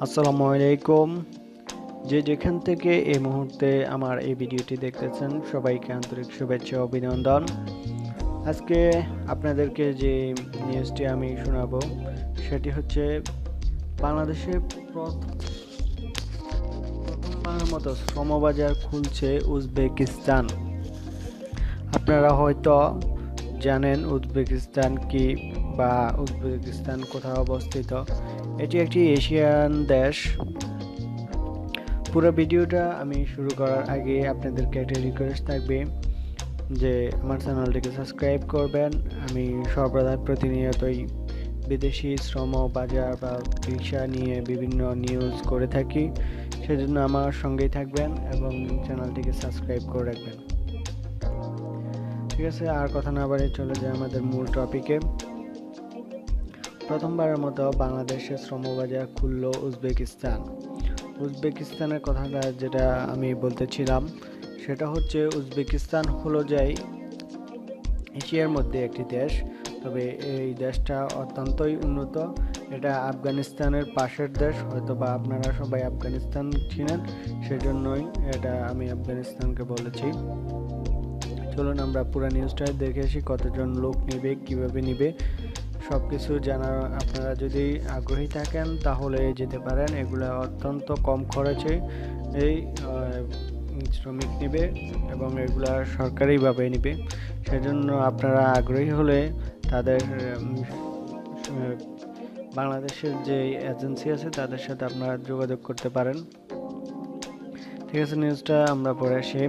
আসসালামু আলাইকুম। যে যেখান থেকে এই মুহূর্তে আমার এই ভিডিওটি দেখতেছেন সবাইকে আন্তরিক শুভেচ্ছা ও অভিনন্দন। আজকে আপনাদেরকে যে নিউজটি আমি শোনাবো সেটি হচ্ছে বাংলাদেশে প্রথমবারের মতো শ্রমবাজার খুলছে উজবেকিস্তান। আপনারা হয়তো জানেন উজবেকিস্তান কি বা উজবেকিস্তান কোথায় অবস্থিত। এটি একটি এশিয়ান দেশ। পুরো ভিডিওটা আমি শুরু করার আগে আপনাদেরকে একটা রিকোয়েস্ট থাকবে যে আমার চ্যানেলটিকে সাবস্ক্রাইব করবেন। আমি সর্বদা প্রতিনিয়তই বিদেশি শ্রম বাজার বা ভিসা নিয়ে বিভিন্ন নিউজ করে থাকি, সেজন্য আমার সঙ্গেই থাকবেন এবং চ্যানেলটিকে সাবস্ক্রাইব করে রাখবেন। ঠিক আছে, আর কথা না বাড়িয়ে চলে যায় আমাদের মূল টপিকে। প্রথমবারের মতো বাংলাদেশের শ্রমবাজার খুলল উজবেকিস্তান। উজবেকিস্তানের কথাটা যেটা আমি বলতেছিলাম সেটা হচ্ছে উজবেকিস্তান হলো যাই এশিয়ার মধ্যে একটি দেশ, তবে এই দেশটা অত্যন্তই উন্নত। এটা আফগানিস্তানের পাশের দেশ, হয়তো বা আপনারা সবাই আফগানিস্তান ছিলেন, সেজন্যই এটা আমি আফগানিস্তানকে বলেছি। চলুন আমরা পুরো নিউজটা দেখে আসি, কতজন লোক নিবে, কিভাবে নিবে, সব কিছু জানার আপনারা যদি আগ্রহী থাকেন তাহলে যেতে পারেন। এগুলো অত্যন্ত কম খরচে এই শ্রমিক নেবে এবং এগুলা সরকারিভাবে নেবে। সেজন্য আপনারা আগ্রহী হলে তাদের বাংলাদেশের যে এজেন্সি আছে তাদের সাথে আপনারা যোগাযোগ করতে পারেন। ঠিক আছে, নিউজটা আমরা পড়ে আসি।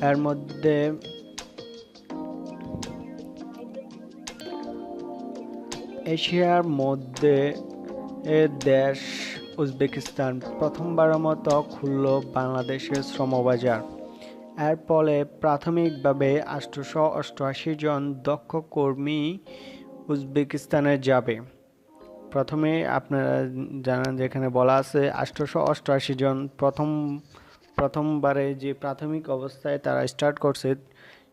এর মধ্যে এশিয়ার মধ্যে দেশ উজবেকিস্তান প্রথমবারের মতো খুলল বাংলাদেশের শ্রমবাজার। এর ফলে প্রাথমিকভাবে 888 জন দক্ষ কর্মী উজবেকিস্তানে যাবে। প্রথমে আপনারা জানেন যেখানে বলা আছে 888 জন, প্রথমবারে যে প্রাথমিক অবস্থায় তারা স্টার্ট করছে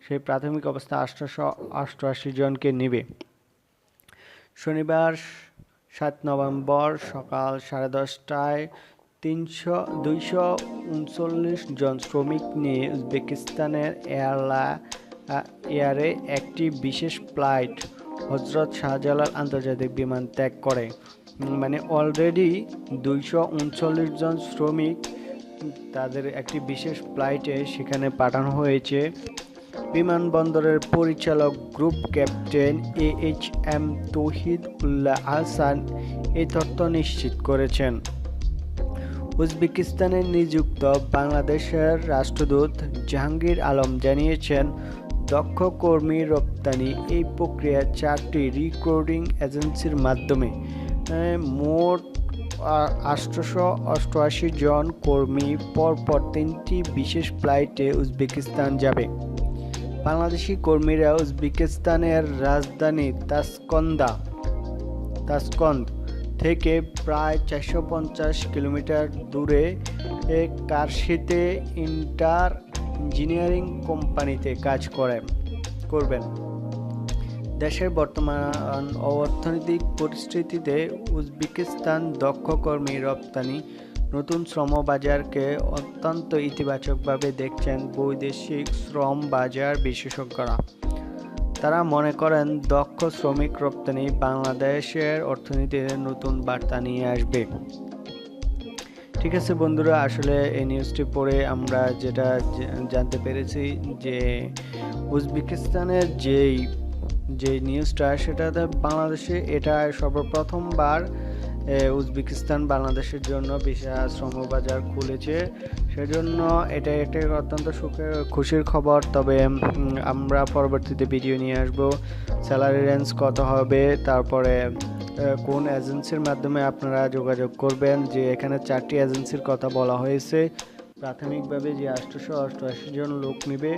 সেই প্রাথমিক অবস্থায় 888 জনকে নেবে। শনিবার 7 নভেম্বর সকাল 10:30টায় 239 জন শ্রমিক নিয়ে উজবেকিস্তানের এয়ারে একটি বিশেষ ফ্লাইট হজরত শাহজালাল আন্তর্জাতিক বিমান ত্যাগ করে। মানে অলরেডি 239 জন শ্রমিক তাদের একটি বিশেষ ফ্লাইটে সেখানে পাঠানো হয়েছে। বিমানবন্দরের পরিচালক গ্রুপ ক্যাপ্টেন AHM তৌহিদ উল্লাহ আহসান এই তথ্য নিশ্চিত করেছেন। উজবেকিস্তানে নিযুক্ত বাংলাদেশের রাষ্ট্রদূত জাহাঙ্গীর আলম জানিয়েছেন, দক্ষ কর্মী রপ্তানি এই প্রক্রিয়া 4টি রিক্রুটিং এজেন্সির মাধ্যমে মোট 888 জন কর্মী পরপর 3টি বিশেষ ফ্লাইটে উজবেকিস্তান যাবে। বাংলাদেশি কর্মীরা উজবেকিস্তানের রাজধানী তাসকন্দ থেকে প্রায় 450 কিলোমিটার দূরে কারশিতে ইঞ্জিনিয়ারিং কোম্পানিতে কাজ করবেন। দেশের বর্তমান অর্থনৈতিক পরিস্থিতিতে উজবেকিস্তান দক্ষ কর্মী রপ্তানি নতুন শ্রম বাজারকে অত্যন্ত ইতিবাচকভাবে দেখছেন বৈদেশিক শ্রম বাজার বিশেষজ্ঞরা। তারা মনে করেন দক্ষ শ্রমিক রপ্তানি বাংলাদেশের অর্থনীতিতে নতুন বার্তা নিয়ে আসবে। ঠিক আছে বন্ধুরা, আসলে এই নিউজটি পড়ে আমরা যেটা জানতে পেরেছি যে উজবেকিস্তানের যে নিউজটা সেটাতে বাংলাদেশে এটা সর্বপ্রথমবার উজবেকিস্তান বাংলাদেশের জন্য বিশাল শ্রমবাজার খুলেছে। সেজন্য এটা একটা অত্যন্ত খুশির খবর। তবে আমরা পরবর্তীতে ভিডিও নিয়ে আসব, স্যালারি রেঞ্জ কত হবে, তারপরে কোন এজেন্সির মাধ্যমে আপনারা যোগাযোগ করবেন। যে এখানে 4টি এজেন্সির কথা বলা হয়েছে। প্রাথমিকভাবে যে 888 জন লোক নেবে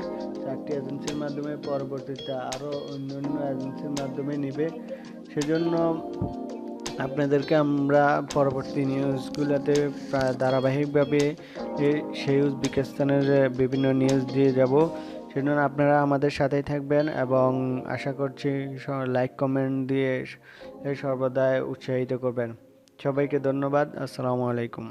4টি এজেন্সির মাধ্যমে, পরবর্তীতে আরও অন্যান্য এজেন্সির মাধ্যমে নেবে। সেজন্য আপনাদেরকে আমরা পরবর্তী নিউজগুলোতে ধারাবাহিকভাবে সেই উজবেকিস্তানের বিভিন্ন নিউজ দিয়ে যাব। সেজন্য আপনারা আমাদের সাথেই থাকবেন এবং আশা করছি লাইক কমেন্ট দিয়ে সর্বদাই উৎসাহিত করবেন। সবাইকে ধন্যবাদ। আসসালামু আলাইকুম।